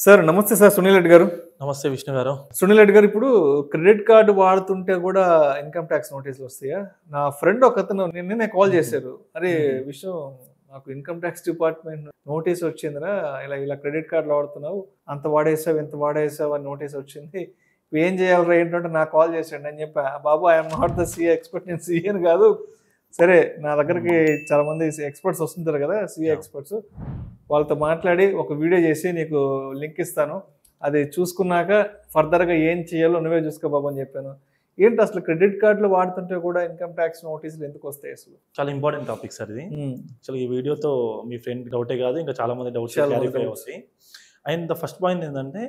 Sir నమస్తే sir Sunil Reddy గారు. నమస్తే విష్ణు గారు. సునీల్ రెడ్డి గారు, ఇప్పుడు క్రెడిట్ కార్డు వాడుతుంటే కూడా ఇన్కమ్ ట్యాక్స్ నోటీసులు వస్తాయా? నా ఫ్రెండ్ ఒకతను నిన్నే కాల్ చేశారు. అరే విష్ణు, నాకు ఇన్కమ్ ట్యాక్స్ డిపార్ట్మెంట్ నోటీస్ వచ్చిందిరా, ఇలా ఇలా క్రెడిట్ కార్డులు వాడుతున్నావు, అంత వాడేసావు ఇంత వాడేసావు అని నోటీస్ వచ్చింది, ఏం చేయాలరా ఏంటంటే నాకు కాల్ చేశాడు. నేను చెప్పా, బాబు I'm not the CA expert, నేను సిఏని కాదు. సరే, నా దగ్గరికి చాలా మంది ఎక్స్పర్ట్స్ వస్తుంటారు కదా, సిఏ ఎక్స్పర్ట్స్, వాళ్ళతో మాట్లాడి ఒక వీడియో చేసి నీకు లింక్ ఇస్తాను, అది చూసుకున్నాక ఫర్దర్గా ఏం చేయాలో నువ్వే చూసుకో బాబు అని చెప్పాను. ఏంటి అసలు క్రెడిట్ కార్డులు వాడుతుంటే కూడా ఇన్కమ్ ట్యాక్స్ నోటీసులు ఎందుకు వస్తాయి అసలు? చాలా ఇంపార్టెంట్ టాపిక్ సార్ ఇది. అసలు ఈ వీడియోతో మీ ఫ్రెండ్ డౌటే కాదు, ఇంకా చాలా మంది డౌట్స్ క్లారిఫై అవుతాయి. అండ్ ద ఫస్ట్ పాయింట్ ఏంటంటే,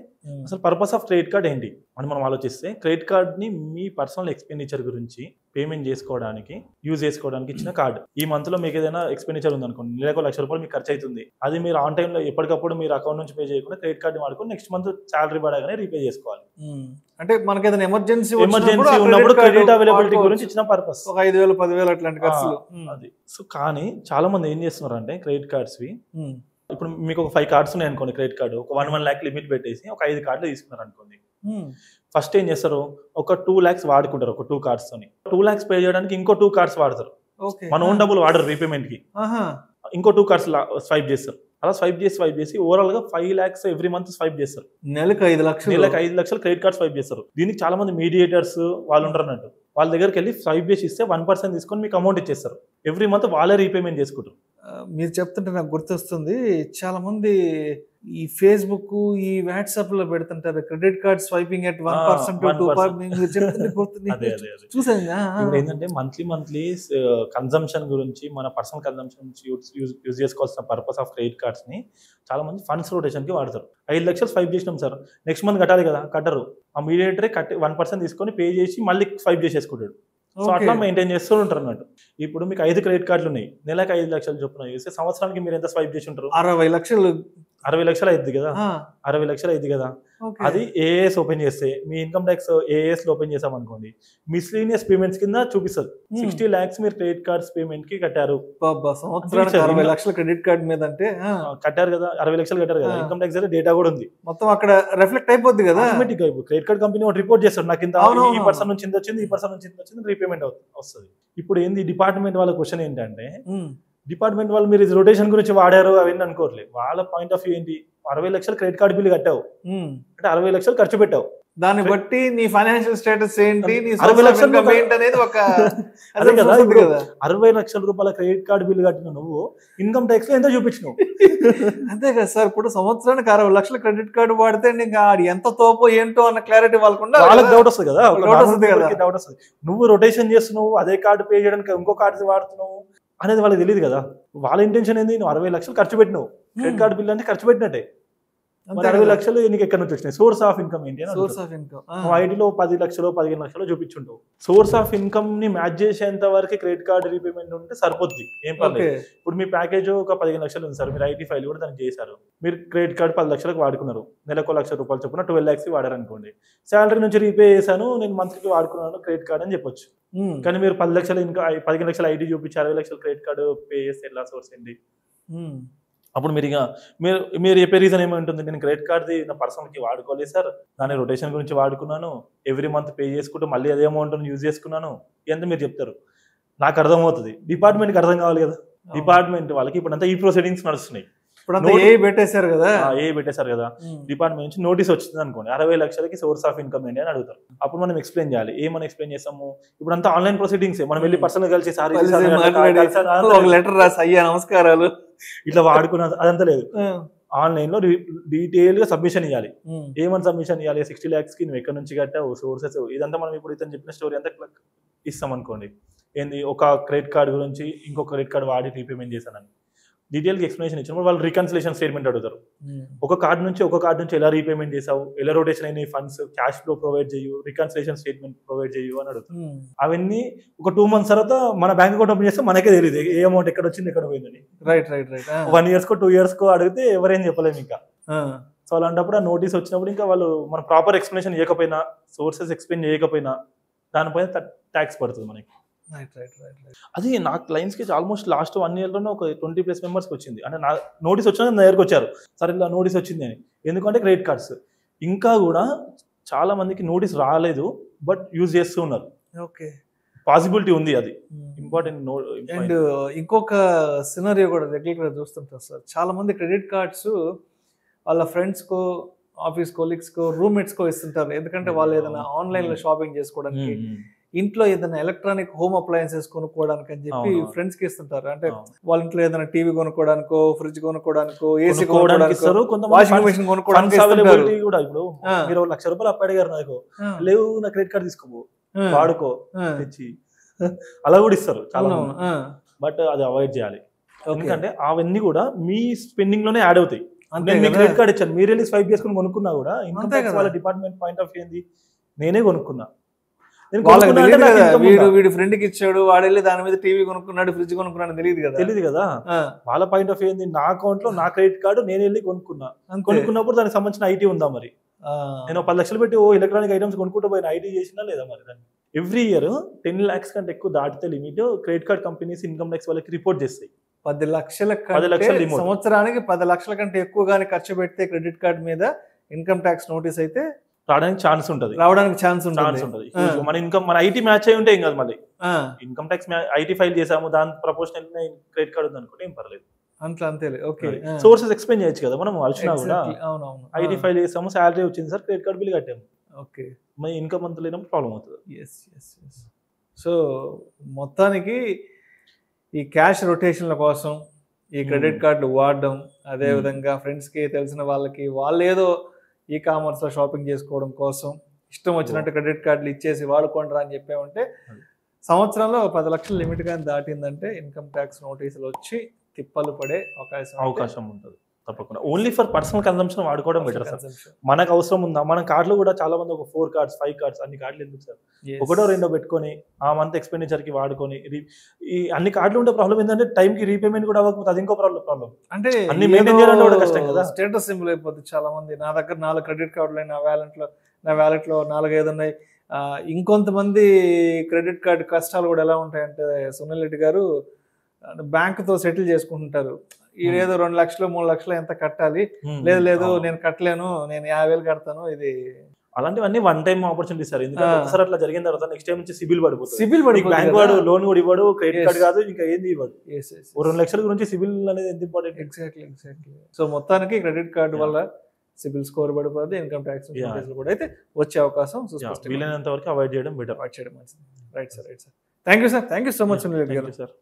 అసలు పర్పస్ ఆఫ్ క్రెడిట్ కార్డ్ ఏంటి అని మనం ఆలోచిస్తే, క్రెడిట్ కార్డ్ని మీ పర్సనల్ ఎక్స్పెండిచర్ గురించి పేమెంట్ చేసుకోవడానికి యూజ్ చేసుకోవడానికి ఇచ్చిన కార్డు. ఈ మంత్లో మీకు ఏదైనా ఎక్స్పెండిచర్ ఉందనుకోండి, నెలకు ₹1,00,000 మీకు ఖర్చు అవుతుంది, అది మీరు ఆన్ టైంలో ఎప్పటికప్పుడు మీరు అకౌంట్ నుంచి పే చేయకుండా క్రెడిట్ కార్డు వాడుకొని నెక్స్ట్ మంత్ శాలరీ పడగానే రీపే చేసుకోవాలి. అంటే మనకి ఏదైనా ఎమర్జెన్సీ ఉన్నప్పుడు క్రెడిట్ అవైలబిలిటీ గురించి ఇచ్చిన పర్పస్. ఒక 5,000 10,000 అట్లాంటి ఖర్చులు. అది సో కానీ చాలా మంది ఏం చేస్తున్నారు అంటే, క్రెడిట్ కార్డ్స్వి ఇప్పుడు మీకు ఒక 5 కార్డ్స్ ఉన్నాయి అనుకోండి, క్రెడిట్ కార్డు ఒక 1 lakh లిమిట్ పెట్టేసి ఒక 5 కార్డులు తీసుకున్నారు అనుకోండి. ఫస్ట్ ఏం చేస్తారు, ఒక 2 lakhs వాడుకుంటారు ఒక 2 cards తోని. 2 lakhs పే చేయడానికి ఇంకో 2 cards వాడతారు. మన ఓన్ డబ్బులు వాడరు రీపేమెంట్ కి, ఇంకో 2 cards స్వైప్ చేస్తారు. అలా స్వైప్ చేసి ఓవరాల్ గా 5 lakhs ఎవ్రీ మంత్ స్వైప్ చేస్తారు. నెలకు 5 లక్షలు క్రెడిట్ కార్డ్ స్వైప్ చేస్తారు. దీనికి చాలా మంది మీడియేటర్స్ వాళ్ళు ఉంటారు అన్నట్టు, వాళ్ళ దగ్గరికి వెళ్ళి స్వైప్ చేసి ఇస్తే 1% తీసుకొని మీకు అమౌంట్ ఇచ్చేస్తారు. ఎవ్రీ మంత్ వాళ్ళే రీపేమెంట్ చేసుకుంటారు. మీరు చెప్తుంటే నాకు గుర్తొస్తుంది, చాలా మంది ఈ ఫేస్బుక్ ఈ వాట్సాప్ లో పెడుతుంటారు క్రెడిట్ కార్డ్ స్వైపింగ్ ఎట్ 1% 2%. చూసాను. ఇప్పుడు ఏంటంటే మంత్లీ కన్సంప్షన్ గురించి, మన పర్సనల్ కన్సంప్షన్ యూజ్ చేసుకోవాల్సిన పర్పస్ ఆఫ్ క్రెడిట్ కార్డ్స్ ని చాలా మంది ఫండ్స్ రొటేషన్ కి వాడతారు. 5 లక్షలు స్వైప్ చేసినాం సార్, నెక్స్ట్ మంత్ కట్టాలి కదా, కట్టరు. ఆ మీడియేటరే 1% తీసుకొని పే చేసి మళ్ళీ స్వైప్ చేసేసుకుంటాడు. సో అట్లా మెయింటైన్ చేస్తూ ఉంటారు అన్నట్టు. ఇప్పుడు మీకు 5 క్రెడిట్ కార్డులు ఉన్నాయి, నెలకు 5 లక్షలు చొప్పున చేస్తే సంవత్సరానికి మీరు ఎంత స్వైప్ చేసి ఉంటారు? 60 లక్షలు. 60 లక్షలు అయింది కదా, 60 లక్షలు అయింది కదా. అది ఏఎస్ ఓపెన్ చేస్తే, మీ ఇన్కమ్ ట్యాక్స్ ఏఎస్ లో ఓపెన్ చేసాం అనుకోండి, మిస్లీనియస్ పేమెంట్స్ కింద చూపిస్తుంది 60 lakhs మీరు క్రెడిట్ కార్డ్స్ పేమెంట్ కి కట్టారు. 60 లక్షల క్రెడిట్ కార్డ్ మీద అంటే కట్టారు కదా, 60 లక్షలు కట్టారు కదా. ఇన్కమ్ ట్యాక్స్ డేటా కూడా ఉంది, మొత్తం అక్కడ రిఫ్లెక్ట్ అయిపోద్ది కదా ఆటోమేటిక్ గా. క్రెడిట్ కార్డ్ కంపెనీ రిపోర్ట్ చేస్తాడు, నాకు ఇంత ఈ పర్సన్ నుంచి ఇంత వచ్చింది, ఈ పర్సన్ నుంచి ఇంత వచ్చింది, రీపేమెంట్ వస్తుంది. ఇప్పుడు ఏంది డిపార్ట్మెంట్ వాళ్ళ క్వశ్చన్ ఏంటంటే, డిపార్ట్మెంట్ వాళ్ళు మీరు రొటేషన్ గురించి వాడారు అవన్నీ అనుకోవట్లేదు. వాళ్ళ పాయింట్ ఆఫ్ వ్యూ ఏంటి, 60 లక్షలు క్రెడిట్ కార్డ్ బిల్ కట్టావు అంటే 60 లక్షలు ఖర్చు పెట్టావు, దాన్ని బట్టి నీ ఫైనాన్షియల్ స్టేటస్ ఏంటి, 60 లక్షలు అనేది ఒక అదే కదా. 60 లక్షల రూపాయల క్రెడిట్ కార్డ్ బిల్ కట్టిన నువ్వు ఇన్కమ్ ట్యాక్స్ లో ఎంత చూపించినావు? అంతే కదా సార్. ఇప్పుడు సంవత్సరానికి 60 లక్షల క్రెడిట్ కార్డు వాడితే ఇంకా ఎంత తోపో ఏంటో అన్న క్లారిటీ వాళ్ళకుండా వాళ్ళకి డౌట్ వస్తుంది కదా, డౌట్ వస్తుంది. నువ్వు రొటేషన్ చేస్తున్నావు, అదే కార్డు పే చేయడానికి ఇంకో కార్డు వాడుతున్నావు అనేది వాళ్ళకి తెలియదు కదా. వాళ్ళ ఇంటెన్షన్ ఏంది, నువ్వు 60 లక్షలు ఖర్చు పెట్టినావు, క్రెడిట్ కార్డు బిల్ అంటే ఖర్చు పెట్టినట్టే. 60 లక్షలు నీకు ఎక్కడి నుంచి వచ్చినాయి? సోర్స్ ఆఫ్ ఇన్కమ్ ఏంటి? ఐటీలో 10 లక్షలు 15 లక్షలు చూపించుంటావు. సోర్స్ ఆఫ్ ఇన్కమ్ ని మ్యాచ్ చేసేంత వరకు క్రెడిట్ కార్డ్ రీపేమెంట్ ఉంటే సరిపోద్ది, ఏం పర్లేదు. ఇప్పుడు మీ ప్యాకేజ్ ఒక 15 లక్షలు ఉంది సార్, మీరు ఐటీ ఫైల్ కూడా దానికి చేశారు, మీరు క్రెడిట్ కార్డ్ 10 లక్షలకు వాడుకున్నారు, నెలకు ₹1,00,000 చొప్పున 12 lakhs వాడారు అనుకోండి. శాలరీ నుంచి రీపే చేశాను, నేను మంత్లీకి వాడుకున్నాను క్రెడిట్ కార్డ్ అని చెప్పొచ్చు. కానీ మీరు 10 లక్షలు ఇంకా 15 లక్షలు ఐటీ చూపించి 60 లక్షలు క్రెడిట్ కార్డు పే చేస్తే ఎలా సోర్స్ ఏంటి? అప్పుడు మీరు ఇక మీరు చెప్పే రీజన్ ఏమంటుంది, నేను క్రెడిట్ కార్డ్ది నా పర్సనల్కి వాడుకోలేదు సార్, దాని రొటేషన్ గురించి వాడుకున్నాను, ఎవ్రీ మంత్ పే చేసుకుంటూ మళ్ళీ అదే అమౌంట్ యూజ్ చేసుకున్నాను ఎంత మీరు చెప్తారు. నాకు అర్థమవుతుంది, డిపార్ట్మెంట్కి అర్థం కావాలి కదా. డిపార్ట్మెంట్ వాళ్ళకి ఇప్పుడు అంతా ఈ ప్రొసీడింగ్స్ నడుస్తున్నాయి, పెట్టేశారు కదా. డిపార్ట్మెంట్ నుంచి నోటీస్ వచ్చింది అనుకోండి, 60 లక్షలకి సోర్స్ ఆఫ్ ఇన్కమ్ ఏంటి అని అడుగుతారు. అప్పుడు మనం ఎక్స్ప్లెయిన్ చేయాలి. ఏమని ఎక్స్ప్లెయిన్ చేస్తాము? ఇప్పుడు అంతా ఆన్లైన్ ప్రొసీడింగ్స్, మనం వెళ్ళి పర్సనల్ కలిసి లెటర్ రాసి అయ్యా నమస్కారాలు ఇట్లా వాడుకున్న అదంతా లేదు. ఆన్లైన్ లో డీటెయిల్ గా సబ్మిషన్ ఇవ్వాలి. ఏమని సబ్మిషన్ ఇవ్వాలి? 60 lakhs కి నువ్వు ఎక్కడి నుంచి కట్టావు, సోర్సెస్, ఇదంతా మనం ఇప్పుడు ఇతను చెప్పిన స్టోరీ అంతా ఇస్తాం అనుకోండి. ఏంది, ఒక క్రెడిట్ కార్డు గురించి ఇంకో క్రెడిట్ కార్డు వాడి రీపేమెంట్ చేశానని డీటెయిల్గా ఎక్స్ప్లెనేషన్ ఇచ్చినప్పుడు వాళ్ళు రికన్సిలేషన్ స్టేట్మెంట్ అడుగుతారు. ఒక కార్డు నుంచి ఎలా రీపేమెంట్ చేసావు, ఎలా రొటేషన్ అయిన ఫండ్స్, క్యాష్ ఫ్లో ప్రొవైడ్ చేయు, రికన్సిలేషన్ స్టేట్మెంట్ ప్రొవైడ్ చేయు అని అడుగుతారు. అవన్నీ ఒక 2 months తర్వాత మన బ్యాంక్ అకౌంట్ ఓపెన్ చేస్తే మనకే తెలియదు ఏ అమౌంట్ ఎక్కడ వచ్చింది ఎక్కడ పోయిందని. రైట్ 1 years 2 years అడిగితే ఎవరేం చెప్పలేము ఇంకా. సో అలాంటప్పుడు ఆ నోటీస్ వచ్చినప్పుడు ఇంకా వాళ్ళు మన ప్రాపర్ ఎక్స్ప్లెనేషన్ చేయకపోయినా, సోర్సెస్ ఎక్స్ప్లెయిన్ చేయకపోయినా దానిపైన ట్యాక్స్ పడుతుంది మనకి. అది నా క్లయింట్స్ కి ఆల్మోస్ట్ లాస్ట్ 1 year లోనే ఒక 20+ మెంబర్స్కి వచ్చింది. అంటే నా నోటీస్ వచ్చినా నా దగ్గరకు వచ్చారు, సరే ఇలా నోటీస్ వచ్చింది అని. ఎందుకంటే క్రెడిట్ కార్డ్స్ ఇంకా కూడా చాలా మందికి నోటీస్ రాలేదు, బట్ యూజ్ చేస్తూ ఉన్నారు. ఓకే, పాసిబిలిటీ ఉంది, అది ఇంపార్టెంట్. అండ్ ఇంకొక సినారియో కూడా రెగ్యులర్గా చూస్తుంటారు సార్, చాలా మంది క్రెడిట్ కార్డ్స్ వాళ్ళ ఫ్రెండ్స్కో, ఆఫీస్ కొలీగ్స్కో, రూమ్మేట్స్కో ఇస్తుంటారు. ఎందుకంటే వాళ్ళు ఏదైనా ఆన్లైన్లో షాపింగ్ చేసుకోవడానికి, ఇంట్లో ఏదైనా ఎలక్ట్రానిక్ హోమ్ అప్లయన్సెస్ కొనుక్కోవడానికి అని చెప్పి ఫ్రెండ్స్ కి ఇస్తుంటారు. అంటే వాళ్ళ ఇంట్లో ఏదైనా టీవీ కొనుక్కోవడానికో, ఫ్రిడ్జ్ కొనుక్కోవడానికో, ఏసీ కొనుక్కోవడానికో, వాషింగ్ మెషిన్ కొనుక్కోవడానికి కూడా. ఇప్పుడు మీరు ₹1,00,000 అప్పు అడిగారు నాకు, లేవు నా క్రెడిట్ కార్డ్ తీసుకోబో, వాడుకో తెచ్చి, అలా కూడా ఇస్తారు చాలా. బట్ అది అవాయిడ్ చేయాలి, ఎందుకంటే అవన్నీ కూడా మీ స్పెండింగ్ లోనే యాడ్ అవుతాయి. నేను క్రెడిట్ కార్డ్ ఇచ్చాను, మీరు వెళ్ళి స్వైప్ చేసుకుని కొనుక్కున్నా కూడా ఇన్కమ్ ట్యాక్స్ వాళ్ళ డిపార్ట్మెంట్ పాయింట్ ఆఫ్ ఏంది, నేనే కొనుక్కున్నా, వీడి ఫ్రెండ్ కి ఇచ్చాడు, వాడు వెళ్ళి దాని మీద టీవీ కొనుక్కున్నాడు, ఫ్రిడ్జ్ కొనుక్కున్నాడు, తెలియదు కదా. వాళ్ళ పాయింట్ ఆఫ్ ఏంది, నా అకౌంట్ లో నా క్రెడిట్ కార్డు నేను వెళ్ళి కొనుక్కున్నప్పుడు దానికి సంబంధించిన ఐటీ ఉందా మరి? నేను 10 లక్షలు పెట్టి ఎలక్ట్రానిక్ ఐటమ్స్ కొనుక్కుంటూ పోయిన ఐటీ చేసినా లేదా మరి? దాన్ని ఎవ్రీ ఇయర్ 10 lakhs కంటే ఎక్కువ దాటితే limit credit card companies income tax వాళ్ళకి రిపోర్ట్ చేస్తాయి. 10 లక్షల సంవత్సరానికి 10 లక్షల కంటే ఎక్కువగానే ఖర్చు పెడితే క్రెడిట్ కార్డ్ మీద ఇన్కమ్ ట్యాక్స్ నోటీస్ అయితే రావడానికి ఛాన్స్ ఉంటుంది. మన ఇన్కమ్ మన ఐటీ మ్యాచ్ అయి ఉంటే ఏం కాదు. మళ్ళీ ఇన్కమ్ ట్యాక్స్ ఐటీ ఫైల్ చేసాము, దాని ప్రపోర్షనల్ క్రెడిట్ కార్డ్ ఉంది అనుకుంటే ఏం పర్లేదు. అంతేలే. ఓకే, సోర్సెస్ ఎక్స్ప్లెయిన్ చేయొచ్చు కదా మనం. వచ్చినా కూడా ఐటీ ఫైల్ చేసాము, శాలరీ వచ్చింది సార్, క్రెడిట్ కార్డ్ బిల్ కట్టాము, ఓకే, మరి ఇన్కమ్ అంత లేనప్పుడు ప్రాబ్లం అవుతుంది. సో మొత్తానికి ఈ క్యాష్ రొటేషన్ల కోసం ఈ క్రెడిట్ కార్డులు వాడడం, అదే విధంగా ఫ్రెండ్స్ కి, తెలిసిన వాళ్ళకి, వాళ్ళు ఏదో ఈ-కామర్స్ లో షాపింగ్ చేసుకోవడం కోసం ఇష్టం వచ్చినట్టు క్రెడిట్ కార్డులు ఇచ్చేసి వాడుకోండి అని చెప్పామంటే, సంవత్సరంలో 10 లక్షల లిమిట్ కానీ దాటిందంటే ఇన్కమ్ ట్యాక్స్ నోటీసులు వచ్చి తిప్పలు పడే అవకాశం ఉంటుంది తప్పకుండా. ఓన్లీ ఫర్ పర్సనల్ కన్సంప్షన్ వాడుకోవడం బెటర్ సార్. మనకు అవసరం ఉందా? మన కార్డులో కూడా చాలా మంది ఒక 4 కార్డ్స్ 5 కార్డ్స్, అన్ని కార్డులు ఎందుకు సార్? ఒకటో రెండో పెట్టుకొని ఆ మంత్ ఎక్స్పెండిచర్ కి వాడుకొని, ఈ అన్ని కార్డులు ఉంటే ప్రాబ్లం ఏంటంటే టైం కి రీపేమెంట్ కూడా అవ్వకపోతే అది ఇంకో ప్రాబ్లం. అంటే అన్ని మెయింటైన్ చేయాలంటే కూడా కష్టం కదా. స్టేటస్ సింబల్ అయిపోతుంది. చాలా మంది నా దగ్గర 4 క్రెడిట్ కార్డులు, నా వ్యాలెట్ లో 4-5 ఉన్నాయి. ఇంకొంతమంది క్రెడిట్ కార్డు కష్టాలు కూడా ఎలా ఉంటాయంటే, సునీల్ రెడ్డి గారు బ్యాంక్ తో సెటిల్ చేసుకుంటుంటారు. ఇదేదో 2 లక్షలు 3 లక్షలు ఎంత కట్టాలి, లేదు నేను కట్టలేను, నేను 50,000 కడతాను. ఇది అలాంటివన్నీ వన్ టైం ఆపర్చునిటీ సార్. ఎందుకంటే ఒకసారి అట్లా జరిగిన తర్వాత నెక్స్ట్ టైం నుంచి సిబిల్ పడిపోతుంది. బ్యాంక్ వాడు లోన్ కూడా ఇవ్వడు, క్రెడిట్ కార్డ్ కాదు, ఇంకా ఏంది ఇవ్వడు. 2 లక్షల గురించి సిబిల్ అనేది ఎంత ఇంపార్టెంట్. ఎగ్జాక్ట్లీ. సో మొత్తానికి క్రెడిట్ కార్డు వల్ల సిబిల్ స్కోర్ పడిపోతుంది, ఇన్కమ్ ట్యాక్స్ కూడా అయితే వచ్చే అవకాశం వీలైనంత వరకు అవాయిడ్ చేయడం better. Right sir. Thank you sir. Thank you so much Sunil Reddy గారు. సార్.